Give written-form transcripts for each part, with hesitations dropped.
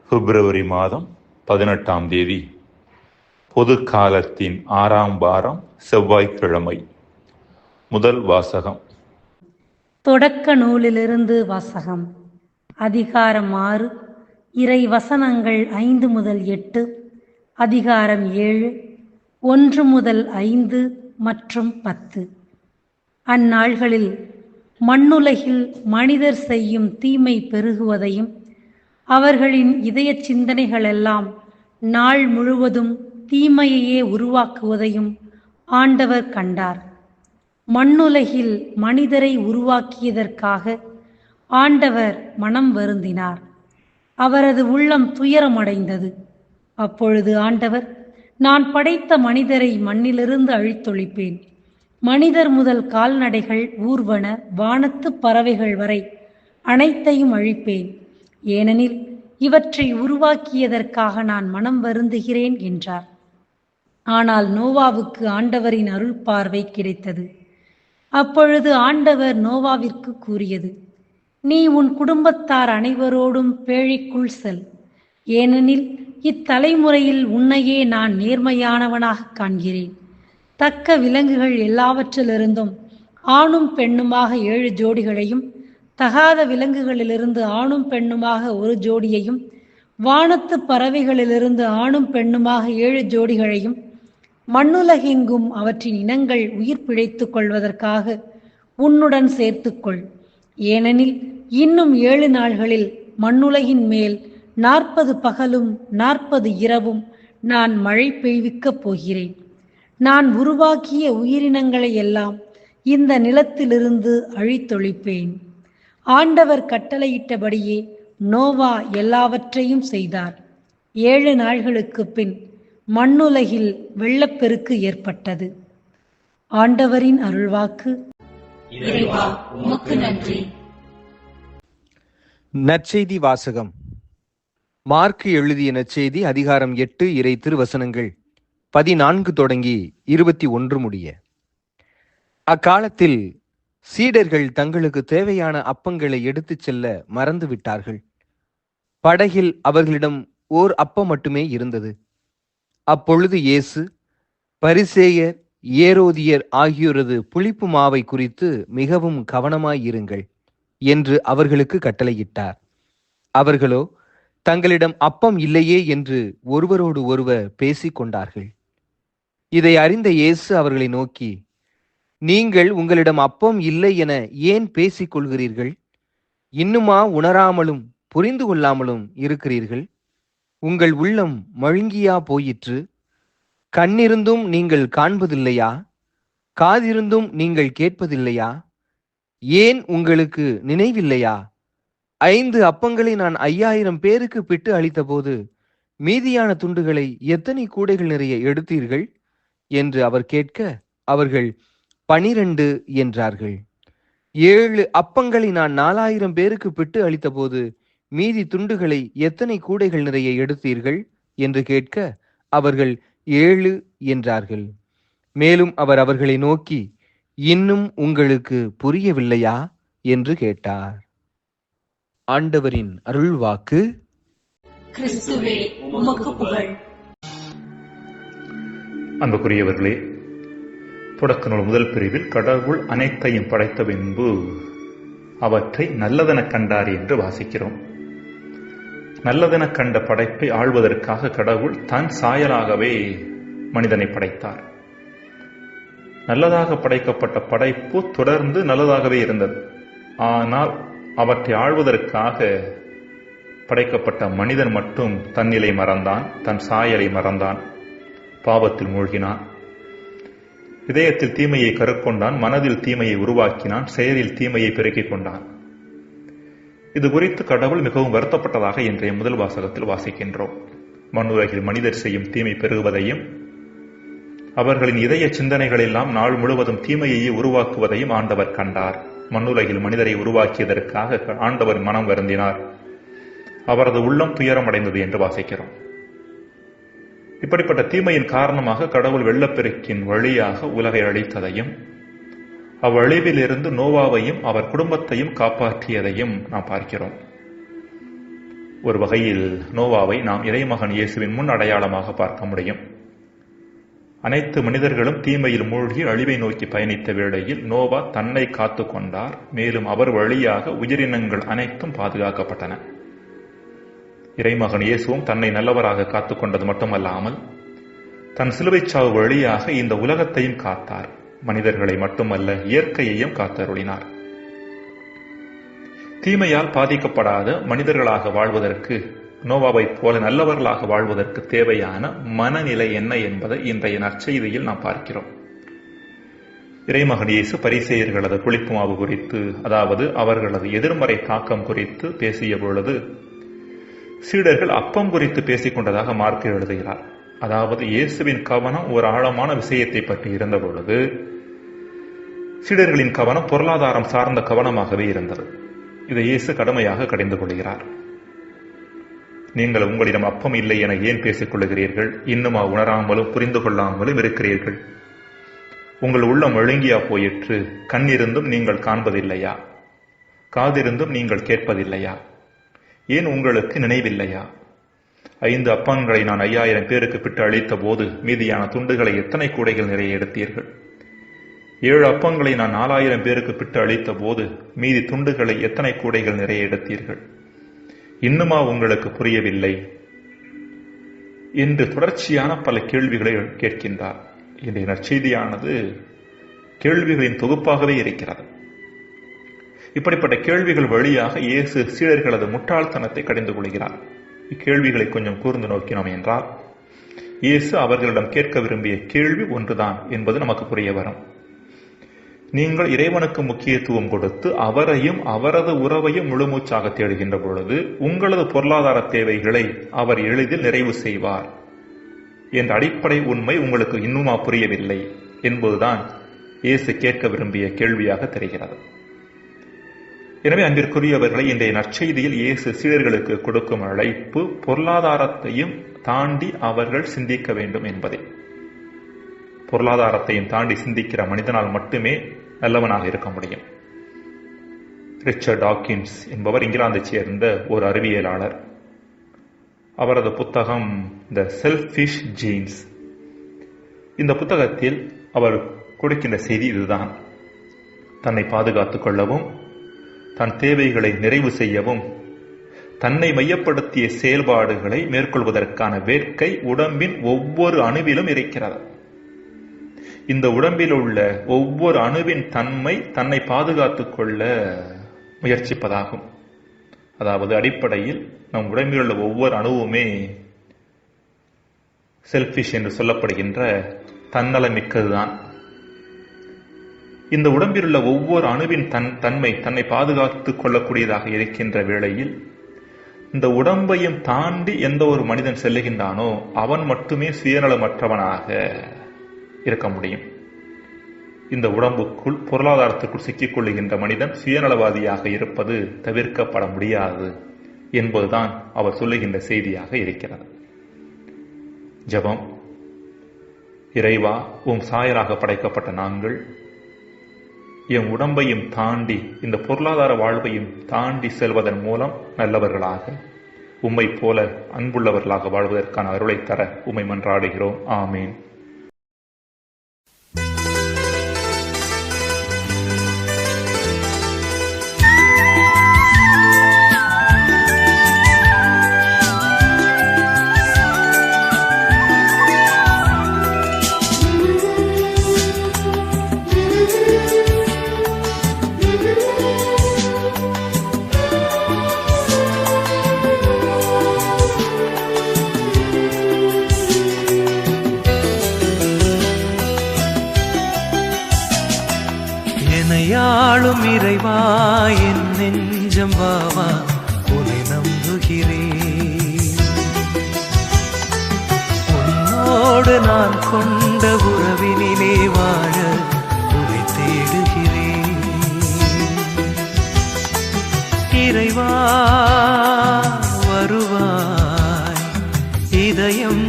பிப்ரவரி மாதம் 18ஆம் தேதி, பொது காலத்தின் 6ஆம் வாரம், செவ்வாய்க்கிழமை. முதல் வாசகம். தொடக்க நூலிலிருந்து வாசகம். அதிகாரம் 6, இறை வசனங்கள் 5 முதல் 8, அதிகாரம் 7, 1 முதல் 5 மற்றும் 10. அந்நாள்களில் மண்ணுலகில் மனிதர் செய்யும் தீமை பெருகுவதையும் அவர்களின் இதய சிந்தனைகளெல்லாம் நாள் முழுவதும் தீமையையே உருவாக்குவதையும் ஆண்டவர் கண்டார். மண்ணுலகில் மனிதரை உருவாக்கியதற்காக ஆண்டவர் மனம் வருந்தினார். அவரது உள்ளம் துயரமடைந்தது. அப்பொழுது ஆண்டவர், நான் படைத்த மனிதரை மண்ணிலிருந்து அழித்தொழிப்பேன். மனிதர் முதல் கால்நடைகள், ஊர்வன, வானத்து பறவைகள் வரை அனைத்தையும் அழிப்பேன். ஏனெனில் இவற்றை உருவாக்கியதற்காக நான் மனம் வருந்துகிறேன் என்றார். ஆனால் நோவாவுக்கு ஆண்டவரின் அருள் பார்வை கிடைத்தது. அப்பொழுது ஆண்டவர் நோவாவிற்கு கூறியது, நீ உன் குடும்பத்தார் அனைவரோடும் பேழைக்குள் செல். ஏனெனில் இத்தலைமுறையில் உன்னையே நான் நேர்மையானவனாக காண்கிறேன். தக்க விலங்குகள் எல்லாவற்றிலிருந்தும் ஆணும் பெண்ணுமாக 7 ஜோடிகளையும், தகாத விலங்குகளிலிருந்து ஆணும் பெண்ணுமாக 1 ஜோடியையும், வானத்து பறவைகளிலிருந்து ஆணும் பெண்ணுமாக 7 ஜோடிகளையும், மண்ணுலகெங்கும் அவற்றின் இனங்கள் உயிர் பிழைத்துக் கொள்வதற்காக உன்னுடன் சேர்த்துக்கொள். ஏனெனில் இன்னும் 7 நாள்களில் மண்ணுலகின் மேல் 40 பகலும் 40 இரவும் நான் மழை பெய்விக்கப் போகிறேன். நான் உருவாக்கிய உயிரினங்களை எல்லாம் இந்த நிலத்திலிருந்து அழித்தொழிப்பேன். ஆண்டவர் கட்டளையிட்டபடியே நோவா எல்லாவற்றையும் செய்தார். 7 நாள்களுக்குப் பின் மண்ணுலகில் வெள்ளப்பெருக்கு ஏற்பட்டது. ஆண்டவரின் அருள்வாக்கு. இறைவா, உமக்கு நன்றி. நற்செய்தி வாசகம். மார்க்கு எழுதிய நற்செய்தி அதிகாரம் 8, இறை திருவசனங்கள் 14 தொடங்கி 21 முடிய. அக்காலத்தில் சீடர்கள் தங்களுக்கு தேவையான அப்பங்களை எடுத்துச் செல்ல மறந்து விட்டார்கள். படகில் அவர்களிடம் ஓர் அப்பம் மட்டுமே இருந்தது. அப்பொழுது இயேசு, பரிசேயர், ஏரோதியர் ஆகியோரது புளிப்பு மாவை குறித்து மிகவும் கவனமாயிருங்கள் என்று அவர்களுக்கு கட்டளையிட்டார். அவர்களோ தங்களிடம் அப்பம் இல்லையே என்று ஒருவரோடு ஒருவர் பேசிக் கொண்டார்கள். இதை அறிந்த இயேசு அவர்களை நோக்கி, நீங்கள் உங்களிடம் அப்பம் இல்லை என ஏன் பேசிக் கொள்கிறீர்கள்? இன்னுமா உணராமலும் புரிந்து கொள்ளாமலும் இருக்கிறீர்கள்? உங்கள் உள்ளம் மழுங்கியா போயிற்று? கண்ணிருந்தும் நீங்கள் காண்பதில்லையா? காதிருந்தும் நீங்கள் கேட்பதில்லையா? ஏன் உங்களுக்கு நினைவில்லையா? 5 அப்பங்களை நான் 5000 பேருக்கு பிட்டு அளித்த போது மீதியான துண்டுகளை எத்தனை கூடைகள் நிறைய எடுத்தீர்கள் என்று அவர் கேட்க, அவர்கள் 12 என்றார்கள். 7 அப்பங்களை நான் 4000 பேருக்கு பிட்டு அளித்த போது மீதி துண்டுகளை எத்தனை கூடைகள் நிறைய எடுத்தீர்கள் என்று கேட்க, அவர்கள் 7 என்றார்கள். மேலும் அவர் அவர்களை நோக்கி, இன்னும் உங்களுக்கு புரியவில்லையா என்று கேட்டார். ஆண்டவரின் அருள்வாக்கு. கிறிஸ்துவே, உமக்கு புகழ். அன்புக்குரியவர்களே, தொடக்க நூல் முதல் பிரிவில் கடவுள் அனைத்தையும் படைத்த பின்பு அவற்றை நல்லதென கண்டார் என்று வாசிக்கிறோம். நல்லதென கண்ட படைப்பை ஆள்வதற்காக கடவுள் தன் சாயலாகவே மனிதனை படைத்தார். நல்லதாக படைக்கப்பட்ட படைப்பு தொடர்ந்து நல்லதாகவே இருந்தது. ஆனால் அவற்றை ஆள்வதற்காக படைக்கப்பட்ட மனிதன் மட்டும் தன்னிலை மறந்தான், தன் சாயலை மறந்தான், பாவத்தில் மூழ்கினான், இதயத்தில் தீமையை கருக்கொண்டான், மனதில் தீமையை உருவாக்கினான், செயலில் தீமையை பெருக்கிக் கொண்டான். இது குறித்து கடவுள் மிகவும் வருத்தப்பட்டதாக இன்றைய முதல் வாசகத்தில் வாசிக்கின்றோம். மண்ணுலகில் மனிதர் செய்யும் தீமை பெருகுவதையும் அவர்களின் இதய சிந்தனைகள் எல்லாம் நாள் முழுவதும் தீமையையே உருவாக்குவதையும் ஆண்டவர் கண்டார். மண்ணுலகில் மனிதரை உருவாக்கியதற்காக ஆண்டவர் மனம் வருந்தினார். அவரது உள்ளம் துயரமடைந்தது என்று வாசிக்கிறோம். இப்படிப்பட்ட தீமையின் காரணமாக கடவுள் வெள்ளப்பெருக்கின் வழியாக உலகை அழித்ததையும் அவ்வழிவிலிருந்து நோவாவையும் அவர் குடும்பத்தையும் காப்பாற்றியதையும் நாம் பார்க்கிறோம். ஒரு வகையில் நோவாவை நாம் இறைமகன் இயேசுவின் முன் அடையாளமாக பார்க்க முடியும். அனைத்து மனிதர்களும் தீமையில் மூழ்கி அழிவை நோக்கி பயணித்த வேளையில் நோவா தன்னை காத்து கொண்டார். மேலும் அவர் வழியாக உயிரினங்கள் அனைத்தும் பாதுகாக்கப்பட்டன. இறைமகன் இயேசுவும் தன்னை நல்லவராக காத்துக் கொண்டது மட்டுமல்லாமல் தன் சிலுவைச் சாவு வழியாக இந்த உலகத்தையும் காத்தார். மனிதர்களை மட்டுமல்ல, இயற்கையையும் காத்தருளினார். தீமையால் பாதிக்கப்படாத மனிதர்களாக வாழ்வதற்கு, நோவாவைப் போல நல்லவர்களாக வாழ்வதற்கு தேவையான மனநிலை என்ன என்பதை இன்றைய நற்செய்தியில் நாம் பார்க்கிறோம். இறைமகன் இயேசு பரிசேயர்களது புளிப்பு மாவு குறித்து, அதாவது அவர்களது எதிர்மறை தாக்கம் குறித்து பேசிய பொழுது சீடர்கள் அப்பம் குறித்து பேசிக் கொண்டதாக மார்க் எழுதுகிறார். அதாவது இயேசுவின் கவனம் ஒரு ஆழமான விஷயத்தை பற்றி இருந்த பொழுது சீடர்களின் கவனம் பொருளாதாரம் சார்ந்த கவனமாகவே இருந்தது. இதை இயேசு கடுமையாக கடிந்து கொள்கிறார். நீங்கள் உங்களிடம் அப்பம் இல்லை என ஏன் பேசிக் கொள்ளுகிறீர்கள்? இன்னுமா உணராமலும் புரிந்து கொள்ளாமலும் இருக்கிறீர்கள்? உங்கள் உள்ளம் ஒழுங்கியா போயிற்று? கண்ணிருந்தும் நீங்கள் காண்பதில்லையா? காதிருந்தும் நீங்கள் கேட்பதில்லையா? ஏன் உங்களுக்கு நினைவில்லையா? 5 அப்பங்களை நான் 5000 பேருக்கு பிட்டு அளித்த போது மீதியான துண்டுகளை எத்தனை கூடைகள் நிறைய எடுத்தீர்கள்? 7 அப்பங்களை நான் 4000 பேருக்கு பிட்டு அளித்த போது மீதி துண்டுகளை எத்தனை கூடைகள் நிறைய எடுத்தீர்கள்? இன்னுமா உங்களுக்கு புரியவில்லை என்று தொடர்ச்சியான பல கேள்விகளை கேட்கின்றார். இன்றைய நற்செய்தியானது கேள்விகளின் தொகுப்பாகவே இருக்கிறது. இப்படிப்பட்ட கேள்விகள் வழியாக இயேசு சீடர்களது முட்டாள்தனத்தை கடிந்து கொள்கிறார். இக்கேள்விகளை கொஞ்சம் கூர்ந்து நோக்கினோம் என்றால் இயேசு அவர்களிடம் கேட்க விரும்பிய கேள்வி ஒன்றுதான் என்பது நமக்கு புரிய வரும். நீங்கள் இறைவனுக்கு முக்கியத்துவம் கொடுத்து அவரையும் அவரது உறவையும் முழுமூச்சாக தேடுகின்ற பொழுது உங்களது பொருளாதார தேவைகளை அவர் எளிதில் நிறைவு செய்வார் என்ற அடிப்படை உண்மை உங்களுக்கு இன்னுமா புரியவில்லை என்பதுதான் இயேசு கேட்க விரும்பிய கேள்வியாக தெரிகிறது. எனவே அன்பிற்குரியவர்களை, இன்றைய நற்செய்தியில் இயேசு சீடர்களுக்கு கொடுக்கும் அழைப்பு பொருளாதாரத்தையும் தாண்டி அவர்கள் சிந்திக்க வேண்டும் என்பதே. பொருளாதாரத்தையும் தாண்டி சிந்திக்கிற மனிதனால் மட்டுமே நல்லவனாக இருக்க முடியும். ரிச்சர்ட் டாக்கின்ஸ் என்பவர் இங்கிலாந்தைச் சேர்ந்த ஒரு அறிவியலாளர். அவரது புத்தகம் த செல்ஃபிஷ் ஜீன்ஸ். இந்த புத்தகத்தில் அவர் கொடுக்கின்ற செய்தி இதுதான்: தன்னை பாதுகாத்துக் கொள்ளவும், தன் தேவைகளை நிறைவு செய்யவும், தன்னை மையப்படுத்திய செயல்பாடுகளை மேற்கொள்வதற்கான வேட்கை உடம்பின் ஒவ்வொரு அணுவிலும் இருக்கிறது. இந்த உடம்பில் உள்ள ஒவ்வொரு அணுவின் தன்மை தன்னை பாதுகாத்துக் கொள்ள முயற்சிப்பதாகும். அதாவது அடிப்படையில் நம் உடம்பில் உள்ள ஒவ்வொரு அணுவுமே செல்ஃபிஷ் என்று சொல்லப்படுகின்ற தன்னலமிக்கதுதான். இந்த உடம்பில் உள்ள ஒவ்வொரு அணுவின் தன்மை தன்னை பாதுகாத்துக் கொள்ளக்கூடியதாக இருக்கின்ற வேளையில் இந்த உடம்பையும் தாண்டி எந்த ஒரு மனிதன் செல்லுகின்றானோ அவன் மட்டுமே சுயநலமற்றவனாக இருக்க முடியும். இந்த உடம்புக்குள் பொருளாதாரத்துக்குள் சிக்கிக் கொள்ளுகின்ற மனிதன் சுயநலவாதியாக இருப்பது தவிர்க்கப்பட முடியாது என்பதுதான் அவர் சொல்லுகின்ற செய்தியாக இருக்கிறது. ஜெபம். இறைவா, உம் சாயலாக படைக்கப்பட்ட நாங்கள் என் உடம்பையும் தாண்டி இந்த பொருளாதார வாழ்வையும் தாண்டி செல்வதன் மூலம் நல்லவர்களாக, உம்மை போல அன்புள்ளவர்களாக வாழ்வதற்கான அருளை தர உம்மை மன்றாடுகிறோம். ஆமீன். என்னையாளும் இறைவா, என் நெஞ்சம் வாவா, உன்னை நம்புகிறேன். உன்னோடு நான் கொண்ட உறவினிலே வாழ உன்னை தேடுகிறேன். இறைவா வருவாய், இதயம்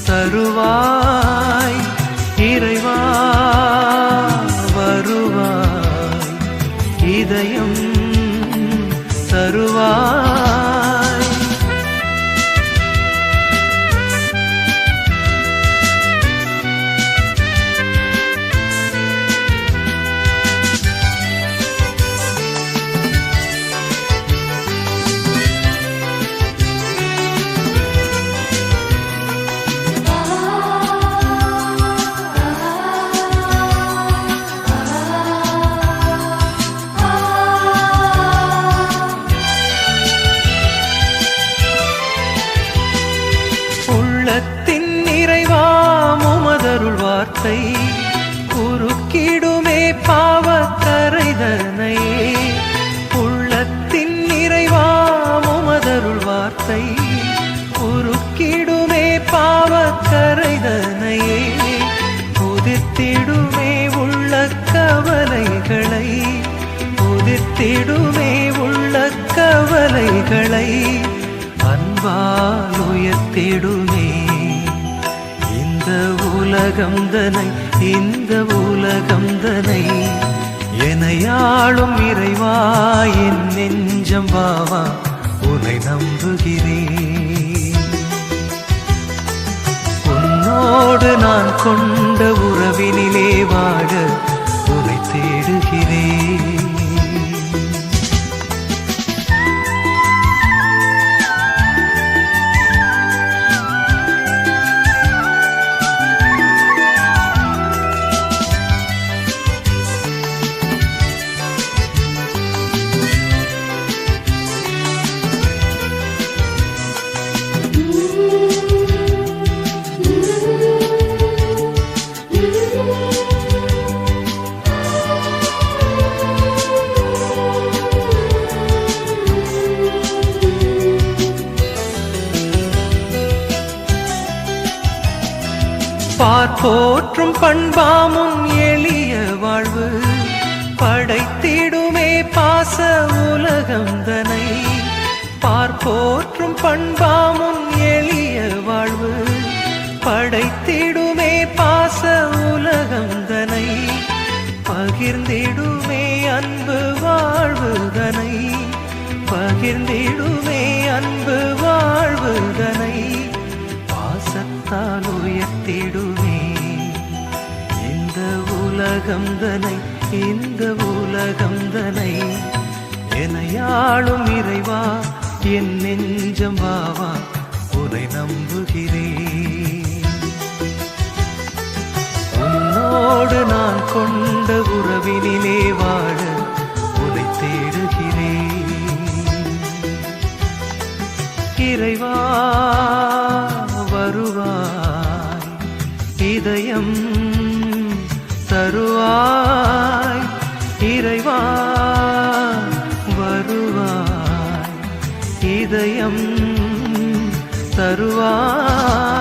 தருவாய். இறைவா வருவாய், இதயம் தருவாய். வார்த்தை குறுக்கிடுமே பாவக்கரைதனையே. உள்ளத்தின் நிறைவாம் உமதருள் வார்த்தை குறுக்கிடுமே பாவக்கரைதனையே. உதிர்த்திடுமே உள்ள கவலைகளை, உதிர்த்திடுமே உள்ள கவலைகளை. அன்பால் உயர்த்திடுமே இந்த உலகம்தனை, இந்த உலகம்தனை. எனையாளும் இறைவா என் நெஞ்சம் வாவா, உன்னை நம்புகிறேன். உன்னோடு நான் கொண்ட உறவினிலே வாழ உன்னை தேடுகிறேன். பார்ப்போற்றும் பண்பாமும் எளிய வாழ்வு படைத்திடுமே பாச உலகம்தனை. பார்ப்போற்றும் பண்பாமும் எளிய வாழ்வு படைத்திடுமே பாச உலகம்தனை. பகிர்ந்திடுமே அன்பு வாழ்வுதனை, பகிர்ந்திடுமே அன்பு வாழ்வுதனை. பாசத்தால் உயர்த்திடுமே இந்த உலகம்தனை, இந்த உலகம்தனை. எனையாளும் இறைவா என் நெஞ்சம் வாவா, உன்னை நம்புகிறேன். உன்னோடு நான் கொண்ட உறவினிலே வாழ உன்னை தேடுகிறேன். இறைவா வருவாய், இதயம் தருவாய். இறைவா வருவாய், இதயம் தருவாய்.